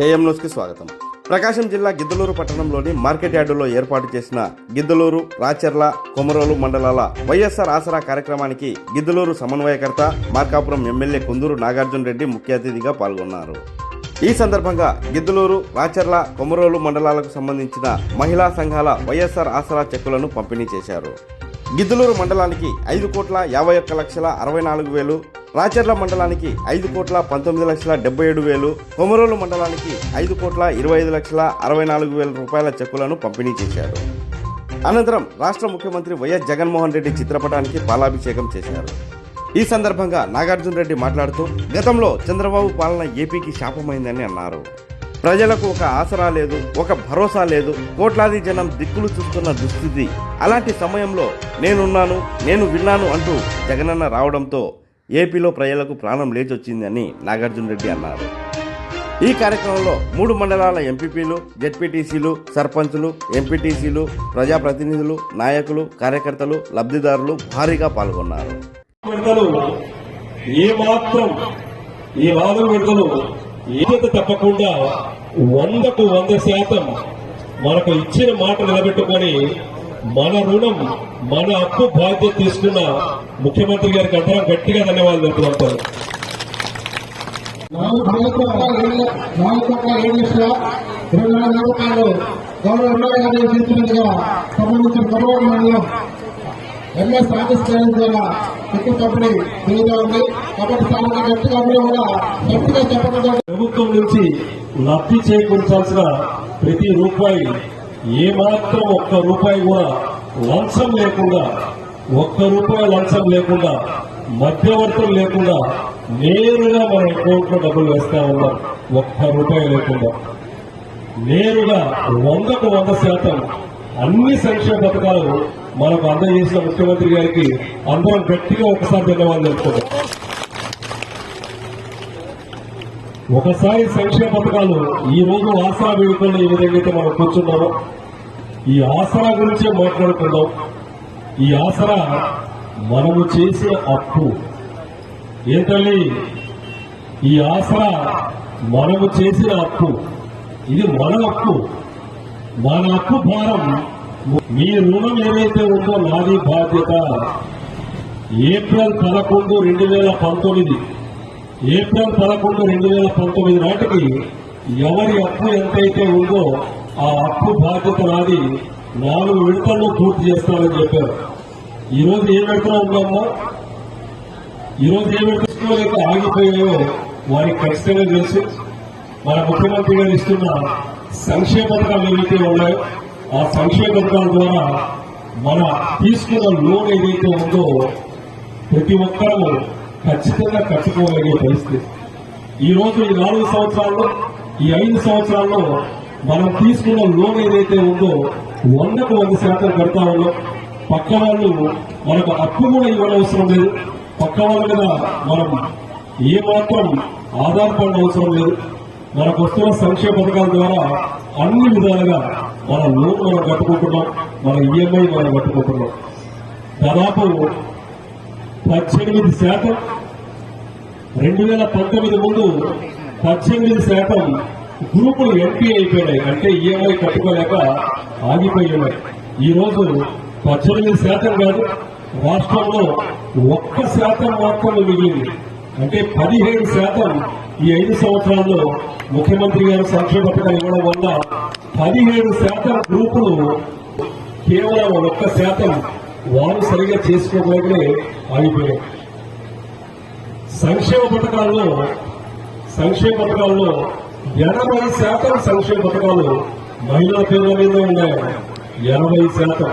AM న్యూస్కి స్వాగతం. ప్రకాశం జిల్లా గిద్దలూరు పట్టణంలోని మార్కెట్ యార్డులో ఏర్పాటు చేసిన గిద్దలూరు, రాచర్ల, కొమరోలు మండలాల వైఎస్ఆర్ ఆసరా కార్యక్రమానికి గిద్దలూరు సమన్వయకర్త, మార్కాపురం ఎమ్మెల్యే కుందూరు నాగార్జున రెడ్డి ముఖ్య అతిథిగా పాల్గొన్నారు. ఈ సందర్భంగా గిద్దలూరు, రాచర్ల, కొమరోలు మండలాలకు సంబంధించిన మహిళా సంఘాల వైఎస్ఆర్ ఆసరా చెక్కులను పంపిణీ చేశారు. గిద్దలూరు మండలానికి 5,51,64,000, రాచర్ల మండలానికి 5,19,77,000, కొమరోలు మండలానికి 5,25,64,000 రూపాయల చెక్కులను పంపిణీ చేశారు. అనంతరం రాష్ట్ర ముఖ్యమంత్రి వైఎస్ జగన్మోహన్ రెడ్డి చిత్రపటానికి పాలాభిషేకం చేశారు. ఈ సందర్భంగా నాగార్జున రెడ్డి మాట్లాడుతూ, గతంలో చంద్రబాబు పాలన ఏపీకి శాపమైందని అన్నారు. ప్రజలకు ఒక ఆసరా లేదు, ఒక భరోసా లేదు, కోట్లాది జనం దిక్కులు చూస్తున్న దుస్థితి. అలాంటి సమయంలో నేనున్నాను, నేను విన్నాను అంటూ జగనన్న రావడంతో ఏపీలో ప్రజలకు ప్రాణం లేచొచ్చిందని నాగార్జున రెడ్డి అన్నారు. ఈ కార్యక్రమంలో 3 మండలాల ఎంపీపీలు, జెడ్పీటీసీలు, సర్పంచులు, ఎంపీటీసీలు, ప్రజాప్రతినిధులు, నాయకులు, కార్యకర్తలు, లబ్ధిదారులు భారీగా పాల్గొన్నారు. ఈ 4 విడతలు ఏదైతే తప్పకుండా 100కు 100% మనకు ఇచ్చిన మాట నిలబెట్టుకొని మన రుణం, మన అప్పు బాధ్యత తీసుకున్న ముఖ్యమంత్రి గారికి అందరం గట్టిగా ధన్యవాదాలు తెలుపుతారు. 4,7,24,24 రూపాయలు గౌరవ ఎమ్మెల్యే గారు చేసినట్టుగా సంబంధించిన కొమరోలు మండలం ఎంఎస్ ఆఫీస్ ద్వారా చెక్కు పంపిణీ జరుగుతూ ఉంది. కాబట్టి స్థానిక గట్టిగా కూడా గట్టిగా చెప్పడం ప్రభుత్వం నుంచి లబ్ధి చేకూర్చాల్సిన ప్రతి రూపాయి ఏమాత్రం ఒక్క రూపాయి కూడా లంచం లేకుండా, మధ్యవర్తులు లేకుండా నేరుగా మన అకౌంట్ లో డబ్బులు వేస్తా ఉన్నారు. ఒక్క రూపాయి లేకుండా నేరుగా 100కు 100% అన్ని సంక్షేమ పథకాలు మనకు అందజేసిన ముఖ్యమంత్రి గారికి అందరం గట్టిగా ఒకసారి ధన్యవాదాలు తెలుపుతున్నాం. ఒకసారి సంక్షేమ పథకాలు ఈ రోజు ఆసరా వేడుకల్లో ఈ విధంగా అయితే మనం కూర్చున్నామో, ఈ ఆసరా గురించే మాట్లాడుకుందాం. ఈ ఆసరా మనము చేసే అప్పు ఏంటండి? ఈ ఆసరా మనము చేసిన అప్పు, ఇది మన అప్పు, మన అప్పు భారం. మీ రుణం ఏదైతే ఉందో నాది బాధ్యత. ఏప్రిల్ 11, 2019 నాటికి ఎవరి అప్పు ఎంతైతే ఉందో ఆ అప్పు బాధ్యత నాది. 4 విడతల్లో పూర్తి చేస్తానని చెప్పారు. ఈరోజు ఏ విడతలో ఉన్నామో, ఈరోజు ఏ విడతలేక ఆగిపోయాయో వారికి ఖచ్చితంగా తెలుసు. మన ముఖ్యమంత్రి గారు ఇస్తున్న సంక్షేమ పథకాలు ఏవైతే ఉన్నాయో ఆ సంక్షేమ పథకాల ద్వారా మన తీసుకున్న లోన్ ఏదైతే ఉందో ప్రతి ఒక్కరూ ఖచ్చితంగా కట్టుకోగలిగే పరిస్థితి. ఈ రోజు ఈ 4 సంవత్సరాల్లో, ఈ 5 సంవత్సరాల్లో మనం తీసుకున్న లోన్ ఏదైతే ఉందో 100కు 100% కడతా ఉన్నాం. పక్క వాళ్ళు మనకు అప్పు కూడా ఇవ్వనవసరం లేదు. పక్క వాళ్ళ మీద మనం ఏమాత్రం ఆధారపడిన అవసరం లేదు. మనకు వస్తున్న సంక్షేమ పథకాల ద్వారా అన్ని విధాలుగా మన లోన్ మనం కట్టుకుంటున్నాం, మన ఈఎంఐ మనం కట్టుకుంటున్నాం. దాదాపు 18%, 2019 ముందు 18% గ్రూపులు ఎంపీ అయిపోయినాయి. అంటే ఈఎంఐ కట్టుకోలేక ఆగిపోయినాయి. ఈ రోజు 18% కాదు, రాష్ట్రంలో 1% మాత్రమే మిగిలింది. అంటే 17% ఈ 5 సంవత్సరాల్లో ముఖ్యమంత్రి గారు సంక్షేమ పథకాలు ఇవ్వడం వల్ల 17% గ్రూపులు కేవలం 1% వారు సరిగా చేసుకోగలిగే ఆగిపోయాయి. సంక్షేమ పథకాల్లో 80% సంక్షేమ పథకాలు మహిళల పేర్ల మీద ఉన్నాయి. 80%.